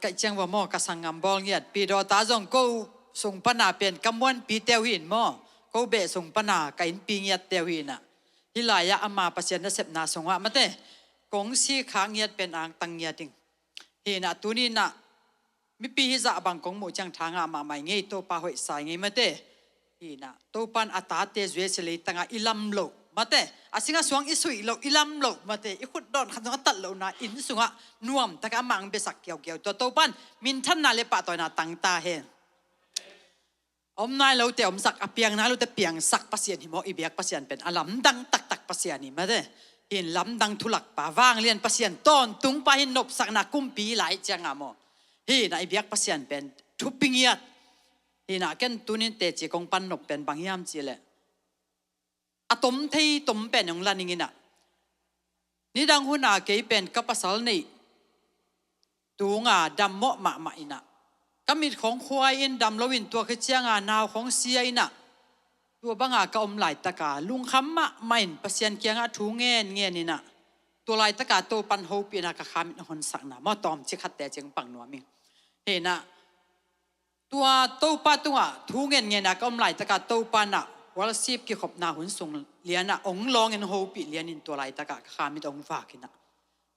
ไก่เจียงว่าหม้อกระสังงำบอลเงียดปีดอตาจงกูส่งปนาเป็นกำมวนปีเตียวหินหม้อกูเบะส่งปนาไก่ปีเงียดเตียวหินน่ะฮิลายะอามาปัสยันเสพนาสงวะมาเต้กงซีขาเงียดเป็นอ่างตังเงียดิงหิน่ะตัวนี้น่ะมีปีฮิจะบังกงหมู่จังทางอามาไม่เงี้ยโตปาหอยสายเงี้ยมาเต้หิน่ะโตปันอัตาเตจเวสเลยตั้งอิลัมโลมาเต้อาสิงห์สวงอิสุยโลอิลัมโลมาเต้อีขุดดอนขันตัดโลนะอินสุงะนวมตะกามังเบสักเกี่ยวตัวโตปันมินทันนาเลปะตัวน่ะตั้งตาเฮอมนายเราแต่อมสักอเปียงนะเราแต่เปียงสักปัสยันหิมออีเบียกปัสยันเป็นอลัมดังตักปัสยันนี่มาเด้เห็นลำดังทุลักป่าว่างเลียนปัสยันต้นตุงไปหินนบสักนากุมปีหลายจังอ่ะโมเฮ้นายเบียกปัสยันเป็นทุบปิงยัดเห็นอาเกนตุนินเตจิกงปันนบเป็นบางยามจีเลยอะตมที่ตมเป็นอย่างลันยิงน่ะนี่ดังหัวหน้าเกยเป็นกับภาษานี่ตัวงาดำเหมาะมาอินะก็มีของควายอินดำลวินตัวคือเจียงานาวของเสียอินะตัวบางอาก็อมไหลตะกาลุงคำมะไม่เปเซียนเกียงอาทูเงี้ยนี่นะตัวไหลตะกาโตปันโฮปีนักขามหอนสักนะมอตอมจิขัดแต่จึงปังนัวมิเห็นนะตัวโตปัตัวทูเงี้ยนะก็อมไหลตะกาโตปันนะวอลซีบกี่ขบนาหุ่นส่งเลียนะองลองเงินโฮปีเลียนินตัวไหลตะกาขามองฝากินะ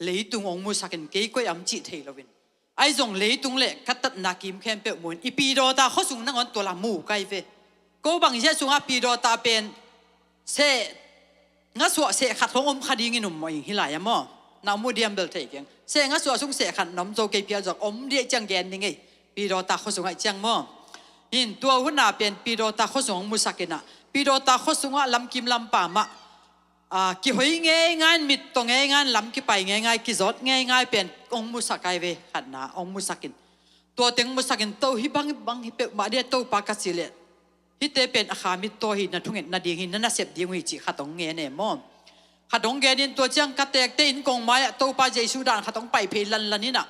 เลยตุงองมุสักินเกยก็ยำจิเทลวินไอ้ส่งเลยตุงเละกัดตัดนากิมแคมเปอร์มูนอีปีโดตาเขาส่งนั่งอันตัวละมูไกเฟก็บางเช่นส่งอาปีโดตาเป็นเสงัสวะเสขัดของอมคดีเงินหนุ่มมอยฮิลายมอน้ำมูเดียมเบลเทกยังเสงัสวะส่งเสขัดน้ำโจเกปียจากอมเดียจังแกนยังไงปีโดตาเขาส่งไอ้จังมอหินตัวหุ่นนาเป็นปีโดตาเขาส่งมุสักินะปีโดตาเขาส่งว่าลำกิมลำป่ามะกี่หอยง่ายมิดตรงง่ายลำกี่ไปง่ายกี่จดง่ายเป็นองมุสักไอเวขัดนาองมุสักินตัวเต็งมุสักินโตฮิบังฮิเปมาเดียโตปากสิเลฮิเตเป็นอาคามิโตหินนั่นทุ่งเงินนั่นดีหินนั่นเสพดีวิจิขัดตรงเงี้ยเนี่ยมอขัดตรงเงี้ยนี่ตัวเจียงกัดเตกเตอินกงไม้โตปาเจสุดานขัดตรงไปเพลันนี่น่ะ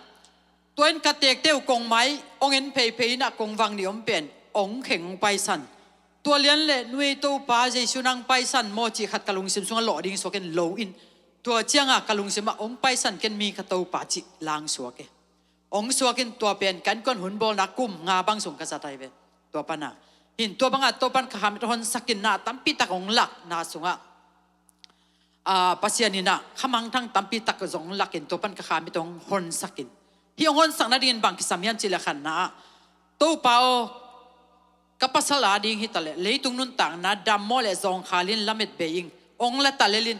ตัวเอ็นกัดเตกเตวกงไม้องเอ็นเพน่ะกงวังนิยมเป็นองเข่งไปสันตัวเลี้ยนเล่นวยโตปาเจสุนังไปสันโมจิขัดกะลุงซิมสุงหล่อดิ่งสวกันโลอินตัวเจียงกะลุงซิมองไปสันกันมีขัดโตปาจิลางสวกองสวกินตัวเป็นกันก้นหุ่นบอลนักกุมงาบังส่งกษัตริย์เวตัวปนาหินตัวบังอาตัวปันขามทนสักินนาตั้มปีตักองหลักนาสุงะปัสยานินะขมังทั้งตั้มปีตักจงหลักหินตัวปันขามตรงหนสักินที่องหนสังนาดินบังกิสามียันจิเลขันนะตัวเปากับภาษาลาดิงฮิตาเลเลยตุงนุนต่างนาดำโมเลจงขาลินละเม็ดเบยิงองละตาเลลิน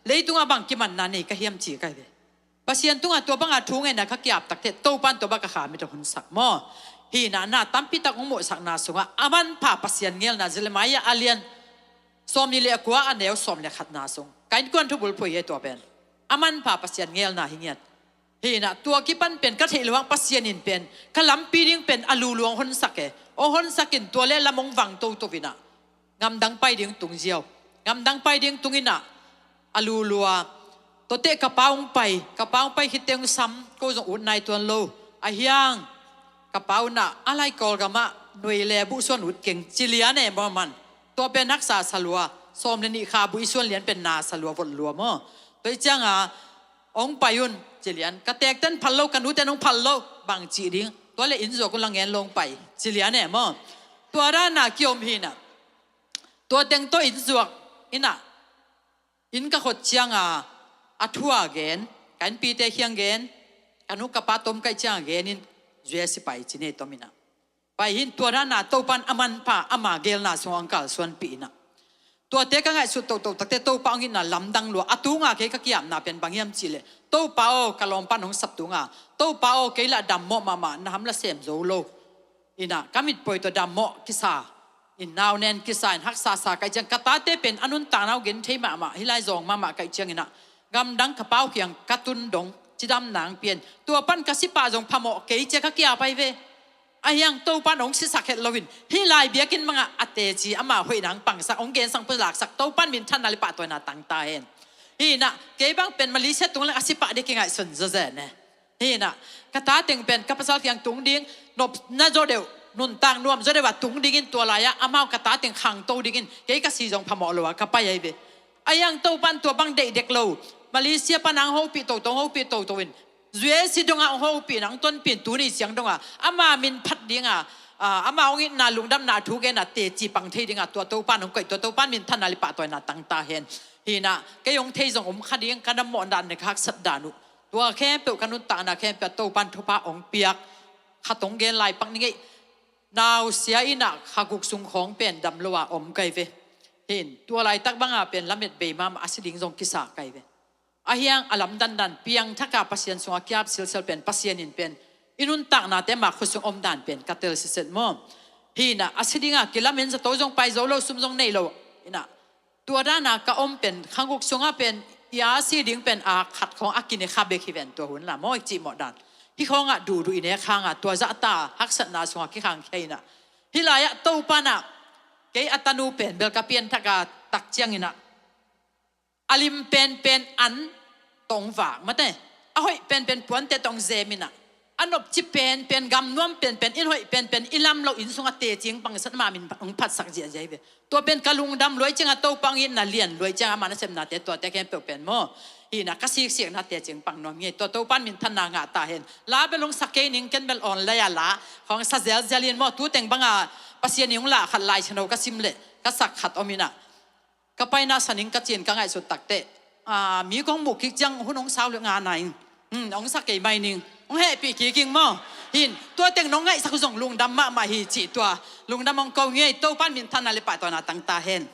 เลยตุงอาบังกิมันนานี่ก็เฮียมจีกันเลยปัสยันตุงอาตัวบังอาทุ่งเงินนะขกิบตักเตตัวปันตัวบังขามตรงหนสักมอฮีนาตั้มปีตักองโมสักนาสุงะอามันผ่าปัสยันเงลนาเจลมายาอาเลียนสมนิเลกัวอันเดียวสมเลขัดนาสุงการกวนทุบุลพุยตัวเป็นอามันผ่าปัสยันเงลนาหิเงียดฮีน่ะตัวกิปันเป็นกระเทลวงปัสยันินเป็นขลัมปีดิ้งเป็นอลูลวงหนสักโอหนสักินตัวเล่ละมงวังตัววินะงำดังไปดิ้งตุงเจียวงำดังไปดิ้งตุงินะอลูลัวตัวเตะกระเป๋าไปฮิตเตงซ้ำก็จะอุดในตัวโลอาเฮียงกระเป๋าน่ะอะไรกอลกามะหน่วยแลบุส่วนอุดเก่งจิเลียเนี่ยมันตัวเป็นนักษาสลัวสมเลนิคาบุส่วนเลียนเป็นนาสลัววดลัวมั้งตัวจังองไปยุนจิเลียนกระแตกเต้นพันโลกันดูแต่น้องพันโลบางจีดิ้งตัวเล่อินโซกุลังเงินลงไปจิเลียเนี่ยมั้งตัวด้านน่ะเกี่ยวมีน่ะตัวเต็งตัวอินโซอิน่ะอินก็ขดเชียงอัทัวเกนกันปีเตเฮียงเกนกันนุกกระปาตมไก่เชียงเกนินเจสิไปจีเนตมินะไปหินตัวด้านน่ะตัวปันอามันป่าอามาเกลน่ะสวงกัลส่วนปีน่ะตัวเตก็ง่ายสุดตัวตักเตตัวปังหินน่ะลำดังลัวอตุงเกก็เกี่ยมน่ะเป็นบางยามจีเลตัวเปากะลอมปันของสับตุงตัวเปาเกละดำโมมานะฮัมละเสมโซโลอินะกามิดปอยตัวดำโมกิสาอินนาวเนนกิสาอินฮักซาไก่จังกะตาเตเป็นอนุนตานาวเกนเทมาฮิไลซองมาไก่จังอินะกำดังกระเป๋าเขียงกระตุนดงจิดำหนังเปลี่ยนตัวปั้นกระสิปาจงพมเกยเจก็เกี่ยไปเวไอ้ยังตัวปั้นองศิสักเฮลวินฮิไลเบียกินมังอัตเตจีอามาหอยหนังปังสักองเกนสังเปลักสักตัวปั้นมินทันนาลิปะตัวนาตังตาเองฮีน่ะเกยบังเป็นมาลิเซตุงและกระสิปะเด็กง่ายสุนเจเจเนี่ยฮีน่ะกระตาเต็งเป็นกับภาษาเขียงตุงดิ้งนบน่าโจเดียวนุนตังนวมโจเดียวว่าตุงดิ้งตัวลายะอามากระตาเต็งขังตัวดิ้งเกยกระสีจงพมลัวกับไปยัยเวไอ้ยังตัวปั้นตัวบังเด็กโลมาเลเซียปนังโฮปีโตโฮปีโตวิน si dong ang ho pin ang ton pin tu ni siang dong ama min phat dinga ama ong na lungdam na thu ge na te chi pang thei dinga to pan ong koi to pan min than na li pa to na tang ta hen hi na ke yong thei jong khading kanam mo dan ne khak sat danu tua khe pe kanun ta na khe pe to pan thupa ong piak khatong gen lai pak ni now sia ina khaguk sung khong pen dam lowa kai ve hin tua lai tak banga pen lamet be ma asiding jong kisa kai ve ahiang alam dan piang thaka pasien sunga kyap sil pen pasien in pen inun tak na te ma khusung dan pen katel siset mo hina asidinga kilamen sa tojong pai zolo sumjong nei lo ina tua dana ka pen khanguk sunga pen ya siding pen a khat khong akine khabe khiven to hun la mo chi mo dan hi khonga du ine khanga tua za ta haksat na sunga ki khang kheina hilaya to pana ke atanu pen bel ka pian thaka tak chiang ina alim pen an tong vak mate ahoi pen puan te tong zemina anop chi pen gam nuam pen in hoi pen ilam lo in sunga te ching pang sat ma min ong phat sak je jai ve to pen kalungdam loi chinga to pang in na lian loi changa mana sem na te to te ken pen mo hi na kasik siak na te ching pang nom nge to pan min than na nga ta hen la belong sakei ning ken bel on la ya la khong sa zel zelin mo tu teng banga pasien yung la khat lai chano ka simle ka sak khat omina kapay na saning ka chin ka ngai su takte mi kong mu kik jang hunong sao le nga nai ong sak kei mai ning ong he pi ki king mo hin tua teng nong ngai sak jong lungdam ma hi chi tua lungdam ong ko nge to pan min than na le pa to na tang ta hen